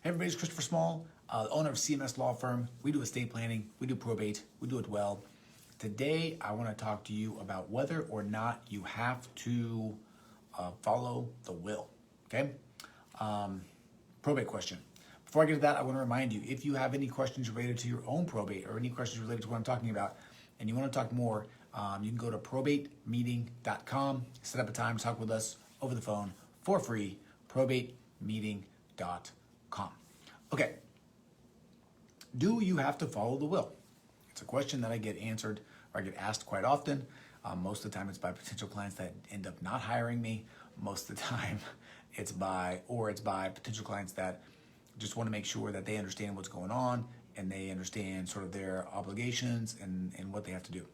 Hey everybody, it's Christopher Small, owner of CMS Law Firm. We do estate planning, we do probate, we do it well. Today, I want to talk to you about whether or not you have to follow the will, okay? Probate question. Before I get to that, I want to remind you, if you have any questions related to your own probate or any questions related to what I'm talking about, and you want to talk more, you can go to probatemeeting.com, set up a time to talk with us over the phone for free, probatemeeting.com. Okay, do you have to follow the will? It's a question that I get answered or I get asked quite often. Most of the time it's by potential clients that end up not hiring me. Most of the time it's by potential clients that just want to make sure that they understand what's going on and they understand sort of their obligations and what they have to do.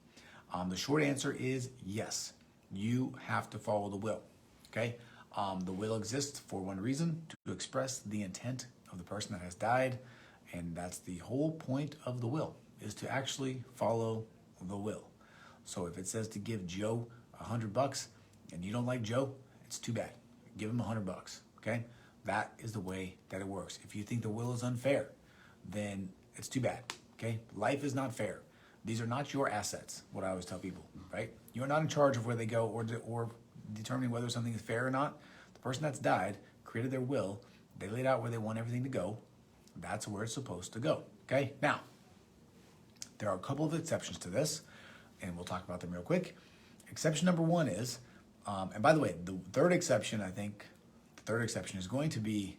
The short answer is yes, you have to follow the will, okay? The will exists for one reason, to express the intent of the person that has died, and that's the whole point of the will, is to actually follow the will. So if it says to give Joe $100 and you don't like Joe, it's too bad. Give him $100, okay? That is the way that it works. If you think the will is unfair, then it's too bad, okay? Life is not fair. These are not your assets, what I always tell people, right? You're not in charge of where they go or determining whether something is fair or not. The person that's died created their will. They laid out where they want everything to go. That's where it's supposed to go, okay? Now, there are a couple of exceptions to this, and we'll talk about them real quick. Exception number one is, and by the way, the third exception is going to be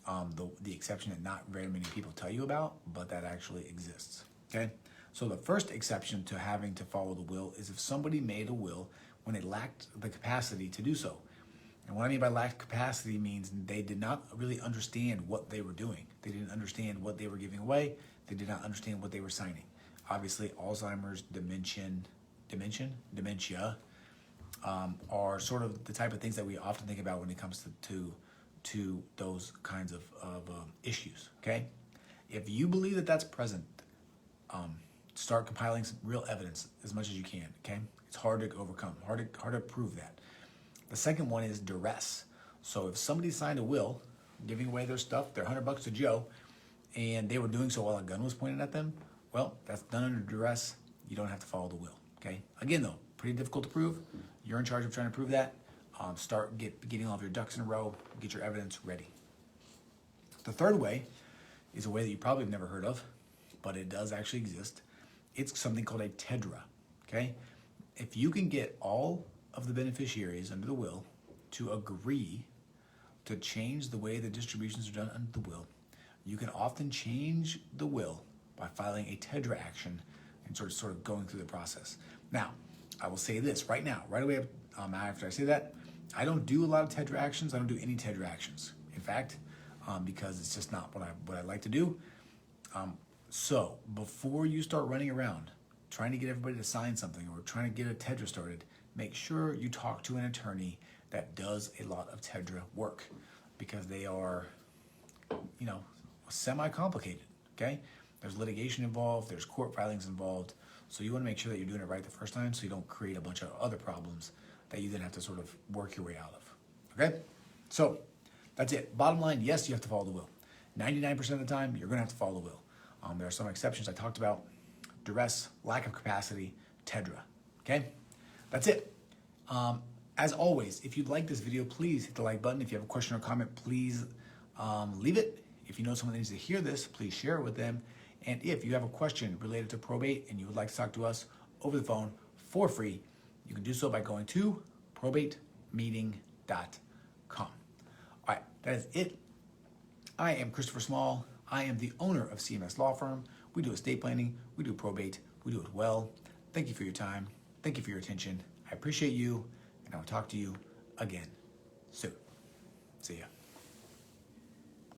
the exception that not very many people tell you about, but that actually exists, okay? So the first exception to having to follow the will is if somebody made a will when they lacked the capacity to do so. And what I mean by lacked capacity means they did not really understand what they were doing. They didn't understand what they were giving away. They did not understand what they were signing. Obviously, Alzheimer's, dementia are sort of the type of things that we often think about when it comes to those kinds of issues, okay? If you believe that that's present, start compiling some real evidence as much as you can, okay? It's hard to overcome, hard to prove that. The second one is duress. So if somebody signed a will, giving away their stuff, their $100 to Joe, and they were doing so while a gun was pointed at them, well, that's done under duress. You don't have to follow the will, okay? Again, though, pretty difficult to prove. You're in charge of trying to prove that. Start getting all of your ducks in a row, get your evidence ready. The third way is a way that you probably have never heard of, but it does actually exist. It's something called a TEDRA, okay? If you can get all of the beneficiaries under the will to agree to change the way the distributions are done under the will, you can often change the will by filing a TEDRA action and sort of going through the process. Now, I will say this right now, right away after I say that, I don't do a lot of TEDRA actions. I don't do any TEDRA actions. In fact, because it's just not what I like to do. So before you start running around trying to get everybody to sign something or trying to get a TEDRA started, make sure you talk to an attorney that does a lot of TEDRA work, because they are, semi-complicated, okay? There's litigation involved, there's court filings involved, so you want to make sure that you're doing it right the first time so you don't create a bunch of other problems that you then have to sort of work your way out of, okay? So that's it. Bottom line, yes, you have to follow the will. 99% of the time, you're going to have to follow the will. There are some exceptions I talked about: duress, lack of capacity, TEDRA, okay? That's it. As always, if you'd like this video, please hit the like button. If you have a question or comment, please leave it. If you know someone that needs to hear this, please share it with them. And if you have a question related to probate and you would like to talk to us over the phone for free, you can do so by going to probatemeeting.com. All right, that is it. I am Christopher Small. I am the owner of CMS Law Firm. We do estate planning, we do probate, we do it well. Thank you for your time. Thank you for your attention. I appreciate you, and I will talk to you again soon. See ya.